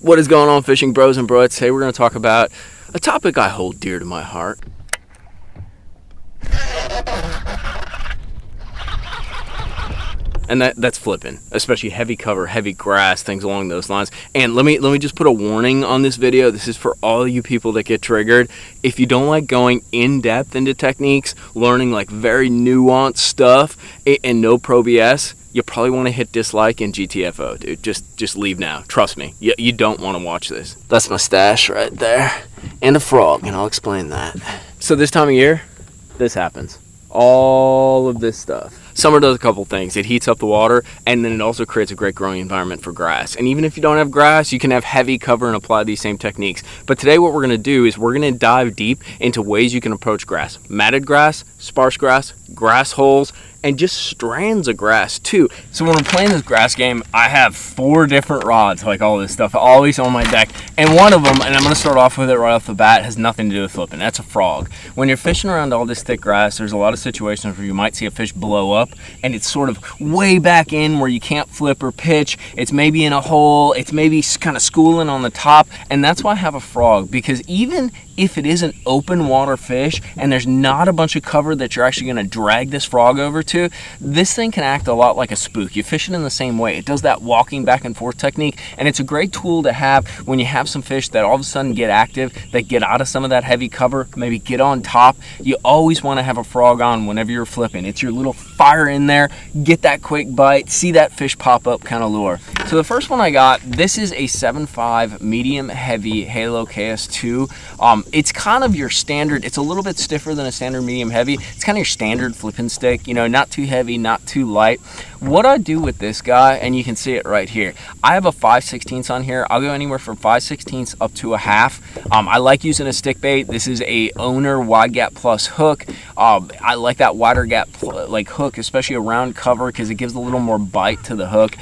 What is going on, fishing bros and broettes? Today we're going to talk about a topic I hold dear to my heart. And that's flipping, especially heavy cover, heavy grass, things along those lines. And let me just put a warning on this video. This is for all you people that get triggered. If you don't like going in depth into techniques, learning like very nuanced stuff, and no pro BS, you probably want to hit dislike and GTFO, dude. Just leave now. Trust me. You don't want to watch this. That's my stash right there. And a frog, and I'll explain that. So this time of year, this happens. All of this stuff. Summer does a couple things. It heats up the water, and then it also creates a great growing environment for grass. And even if you don't have grass, you can have heavy cover and apply these same techniques. But today what we're going to do is we're going to dive deep into ways you can approach grass. Matted grass, sparse grass, grass holes, and just strands of grass too. So when we're playing this grass game, I have 4 different rods, like all this stuff, always on my deck. And one of them, and I'm gonna start off with it right off the bat, has nothing to do with flipping. That's a frog. When you're fishing around all this thick grass, there's a lot of situations where you might see a fish blow up, and it's sort of way back in where you can't flip or pitch. It's maybe in a hole, it's maybe kind of schooling on the top, and that's why I have a frog, because even if it is an open water fish and there's not a bunch of cover that you're actually going to drag this frog over to, this thing can act a lot like a spook. You fish it in the same way. It does that walking back and forth technique, and it's a great tool to have when you have some fish that all of a sudden get active, that get out of some of that heavy cover, maybe get on top. You always want to have a frog on whenever you're flipping. It's your little fire in there, get that quick bite, see that fish pop up kind of lure. So the first one I got, this is a 7.5 medium heavy Halo KS2. It's kind of your standard. It's a little bit stiffer than a standard medium heavy. It's kind of your standard flipping stick, you know, not too heavy, not too light. What I do with this guy, and you can see it right here, I have a 5/16 on here. I'll go anywhere from 5/16 up to a half. I like using a stick bait. This is a Owner wide gap plus hook. I like that wider gap like hook, especially around cover, because it gives a little more bite to the hook.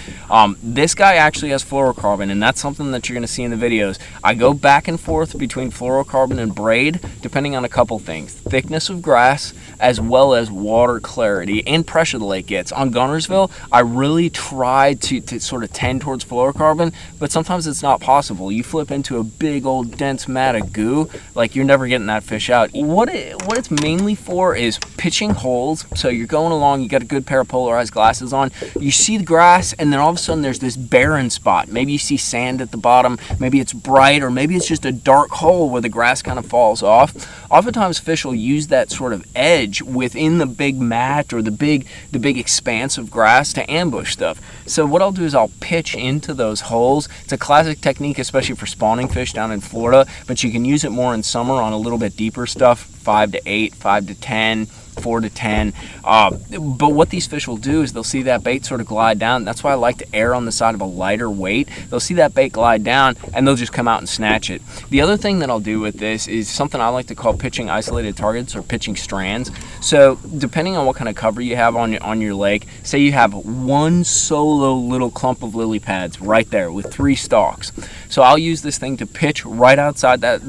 This guy actually has fluorocarbon, and that's something that you're going to see in the videos. I go back and forth between fluorocarbon and Braid, depending on a couple things: thickness of grass, as well as water clarity and pressure the lake gets. On Gunnersville, I really try to sort of tend towards fluorocarbon, but sometimes it's not possible. You flip into a big old dense mat of goo, like you're never getting that fish out. What it's mainly for is pitching holes. So you're going along, you got a good pair of polarized glasses on, you see the grass, and then all of a sudden there's this barren spot. Maybe you see sand at the bottom, maybe it's bright, or maybe it's just a dark hole where the grass kind of falls off. Oftentimes fish will use that sort of edge within the big mat or the big expanse of grass to ambush stuff. So what I'll do is I'll pitch into those holes. It's a classic technique, especially for spawning fish down in Florida, but you can use it more in summer on a little bit deeper stuff, 5 to 8, 5 to 10, 4 to 10. But what these fish will do is they'll see that bait sort of glide down. That's why I like to err on the side of a lighter weight. They'll see that bait glide down, and they'll just come out and snatch it. The other thing that I'll do with this is something I like to call pitching isolated targets, or pitching strands. So depending on what kind of cover you have on your lake, say you have one solo little clump of lily pads right there with 3 stalks. So I'll use this thing to pitch right outside that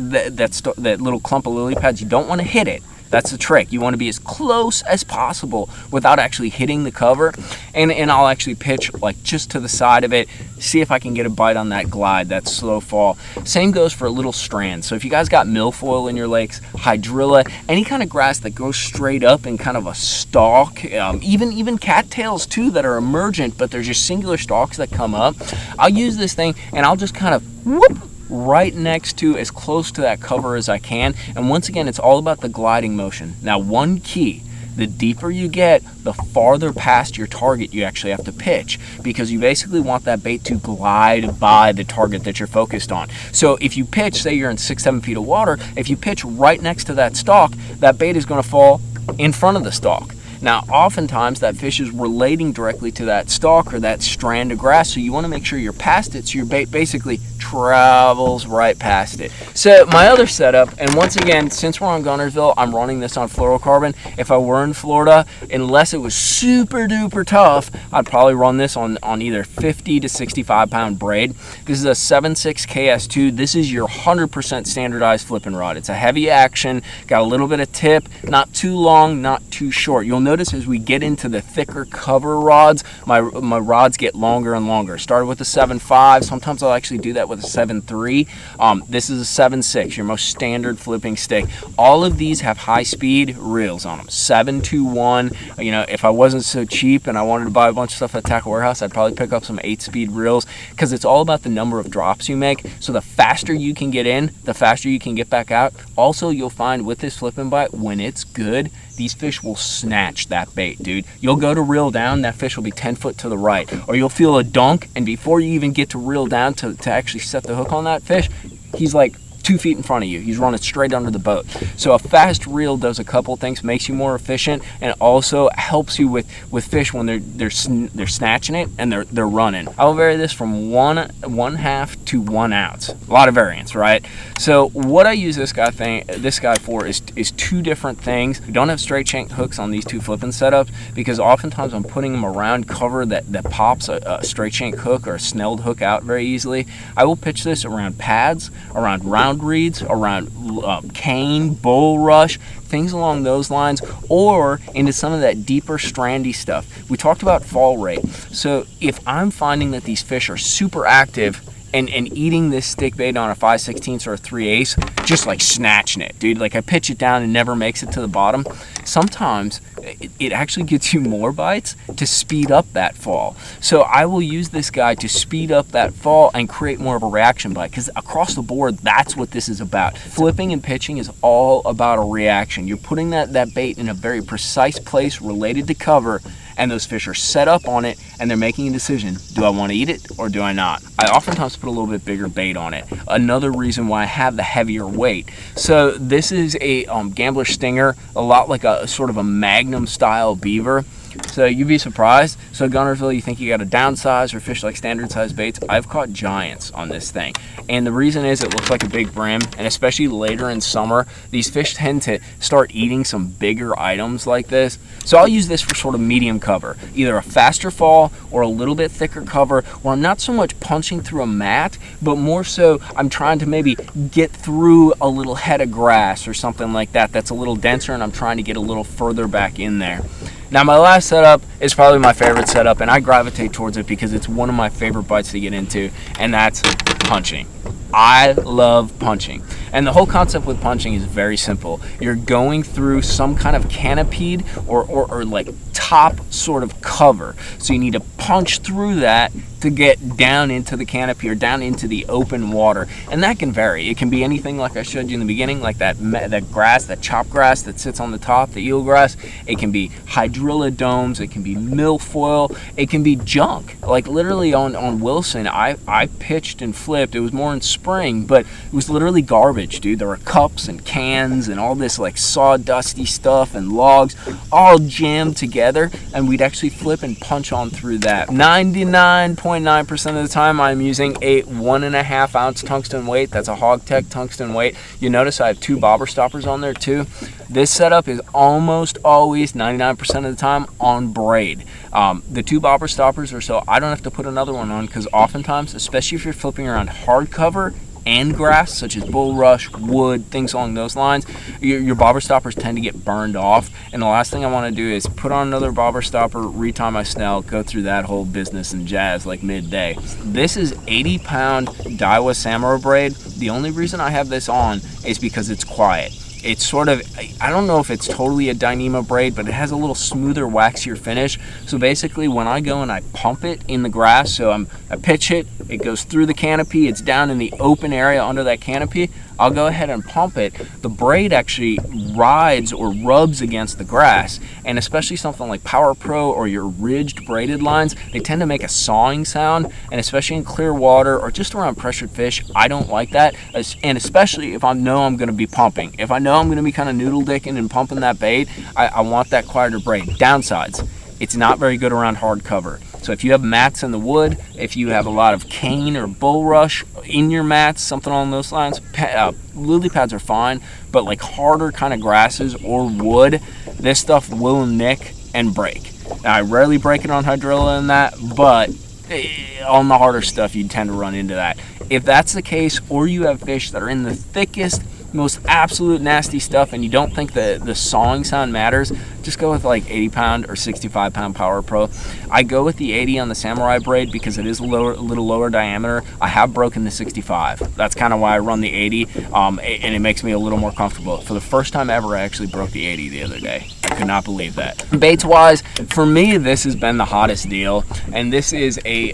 little clump of lily pads. You don't want to hit it. That's the trick. You want to be as close as possible without actually hitting the cover. And I'll actually pitch like just to the side of it, see if I can get a bite on that glide, that slow fall. Same goes for a little strand. So if you guys got milfoil in your lakes, hydrilla, any kind of grass that goes straight up in kind of a stalk, even cattails too that are emergent, but they're just singular stalks that come up, I'll use this thing and I'll just kind of whoop right next to, as close to that cover as I can. And once again, it's all about the gliding motion. Now, one key: the deeper you get, the farther past your target you actually have to pitch, because you basically want that bait to glide by the target that you're focused on. So if you pitch, say you're in 6-7 feet of water, if you pitch right next to that stalk, that bait is going to fall in front of the stalk. Now, oftentimes that fish is relating directly to that stalk or that strand of grass, so you want to make sure you're past it, so your bait basically travels right past it. So my other setup, and once again, since we're on Gunnersville, I'm running this on fluorocarbon. If I were in Florida, unless it was super duper tough, I'd probably run this on either 50 to 65 pound braid. This is a 7.6 KS2. This is your 100% standardized flipping rod. It's a heavy action, got a little bit of tip, not too long, not too short. You'll notice as we get into the thicker cover rods, my rods get longer and longer. Started with a 7.5. Sometimes I'll actually do that with a 7.3. This is a 7.6, your most standard flipping stick. All of these have high-speed reels on them. 7.2.1. You know, if I wasn't so cheap and I wanted to buy a bunch of stuff at Tackle Warehouse, I'd probably pick up some 8-speed reels, because it's all about the number of drops you make. So the faster you can get in, the faster you can get back out. Also, you'll find with this flipping bite, when it's good, these fish will snatch that bait, dude. You'll go to reel down, that fish will be 10 foot to the right. Or you'll feel a dunk, and before you even get to reel down to actually set the hook on that fish, he's like 2 feet in front of you. He's running straight under the boat. So a fast reel does a couple things, makes you more efficient, and also helps you with fish when they're snatching it and they're running. I'll vary this from 1/2 to 1 ounce. A lot of variance, right? So what I use this guy for is 2 different things. We don't have straight shank hooks on these 2 flipping setups, because oftentimes I'm putting them around cover that pops a straight shank hook or a snelled hook out very easily. I will pitch this around pads, around round reeds, around cane, bulrush, things along those lines, or into some of that deeper strandy stuff. We talked about fall rate. So if I'm finding that these fish are super active and eating this stick bait on a 5/16 or a 3/8, just like snatching it, dude. Like I pitch it down and never makes it to the bottom. Sometimes it actually gets you more bites to speed up that fall. So I will use this guy to speed up that fall and create more of a reaction bite, because across the board, that's what this is about. Flipping and pitching is all about a reaction. You're putting that bait in a very precise place related to cover, and those fish are set up on it, and they're making a decision. Do I want to eat it or do I not? I oftentimes put a little bit bigger bait on it. Another reason why I have the heavier weight. So this is a gambler stinger, a lot like a sort of a Magnum style beaver. So you'd be surprised. So Gunnersville, you think you got to downsize or fish like standard size baits. I've caught giants on this thing. And the reason is it looks like a big brim, and especially later in summer, these fish tend to start eating some bigger items like this. So I'll use this for sort of medium cover, either a faster fall or a little bit thicker cover, where I'm not so much punching through a mat, but more so I'm trying to maybe get through a little head of grass or something like that that's a little denser, and I'm trying to get a little further back in there. Now my last setup is probably my favorite setup, and I gravitate towards it because it's one of my favorite bites to get into, and that's punching. I love punching. And the whole concept with punching is very simple. You're going through some kind of canopied or like top sort of cover. So you need to punch through that to get down into the canopy or down into the open water. And that can vary. It can be anything like I showed you in the beginning, like that grass, that chopped grass that sits on the top, the eelgrass. It can be hydrillodomes. It can be milfoil. It can be junk. Like literally on Wilson, I pitched and flipped. It was more in spring, but it was literally garbage, dude. There were cups and cans and all this like sawdusty stuff and logs all jammed together, and we'd actually flip and punch on through that. 99.9% of the time I'm using a 1.5 ounce tungsten weight. That's a Hogtech tungsten weight. You notice I have 2 bobber stoppers on there too. This setup is almost always 99% of the time on braid. The 2 bobber stoppers are so I don't have to put another one on, because oftentimes, especially if you're flipping around hard cover and grass, such as bulrush, wood, things along those lines, your bobber stoppers tend to get burned off. And the last thing I want to do is put on another bobber stopper, retie my snell, go through that whole business and jazz like midday. This is 80-pound Daiwa Samurai braid. The only reason I have this on is because it's quiet. It's sort of, I don't know if it's totally a Dyneema braid, but it has a little smoother, waxier finish. So basically when I go and I pump it in the grass, so I pitch it, it goes through the canopy, it's down in the open area under that canopy, I'll go ahead and pump it. The braid actually rides or rubs against the grass, and especially something like Power Pro or your ridged braided lines, they tend to make a sawing sound, and especially in clear water or just around pressured fish, I don't like that, and especially if I know I'm going to be pumping. If I know I'm going to be kind of noodle dicking and pumping that bait, I want that quieter braid. Downsides, it's not very good around hard cover. So if you have mats in the wood, if you have a lot of cane or bulrush in your mats, something along those lines, lily pads are fine, but like harder kind of grasses or wood, this stuff will nick and break. Now, I rarely break it on hydrilla and that, but on the harder stuff, you tend to run into that. If that's the case, or you have fish that are in the thickest, most absolute nasty stuff and you don't think the sawing sound matters, just go with like 80 pound or 65 pound Power Pro. I go with the 80 on the Samurai Braid because it is a little lower diameter. I have broken the 65. That's kind of why I run the 80, and it makes me a little more comfortable. For the first time ever, I actually broke the 80 the other day. I could not believe that. Baits wise, for me, this has been the hottest deal, and this is a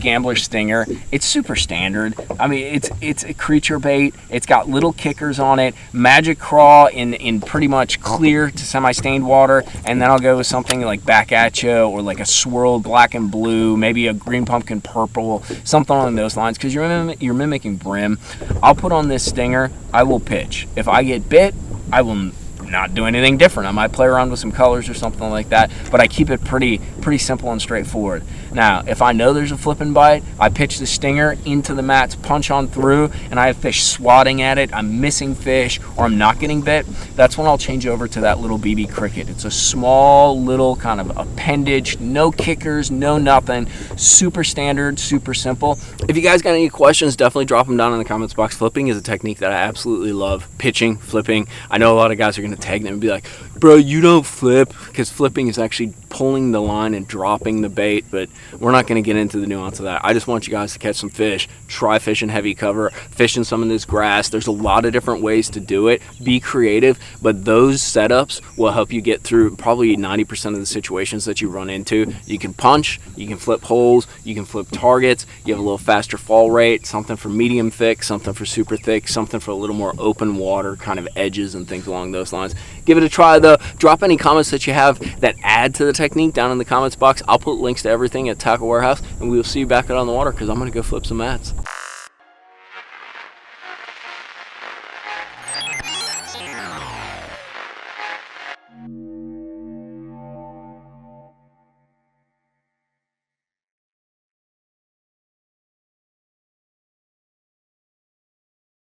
Gambler Stinger. It's super standard. I mean, it's a creature bait. It's got little kickers on it, magic craw in pretty much clear to semi-stained water, and then I'll go with something like Back At Ya or like a swirled black and blue, maybe a green pumpkin purple, something along those lines, because you're mimicking brim. I'll put on this Stinger, I will pitch. If I get bit, I will not do anything different. I might play around with some colors or something like that, but I keep it pretty simple and straightforward. Now, if I know there's a flipping bite, I pitch the Stinger into the mats, punch on through, and I have fish swatting at it, I'm missing fish, or I'm not getting bit, that's when I'll change over to that little BB Cricket. It's a small little kind of appendage, no kickers, no nothing, super standard, super simple. If you guys got any questions, definitely drop them down in the comments box. Flipping is a technique that I absolutely love. Pitching, flipping. I know a lot of guys are going to tag them and be like, bro, you don't flip, because flipping is actually pulling the line and dropping the bait, but we're not going to get into the nuance of that. I just want you guys to catch some fish, try fishing heavy cover, fishing some of this grass. There's a lot of different ways to do it. Be creative, but those setups will help you get through probably 90% of the situations that you run into. You can punch, you can flip holes, you can flip targets, you have a little faster fall rate, something for medium thick, something for super thick, something for a little more open water kind of edges and things along those lines. Give it a try though. Drop any comments that you have that add to the technique down in the comments box. I'll put links to everything at Tackle Warehouse, and we will see you back out on the water because I'm going to go flip some mats.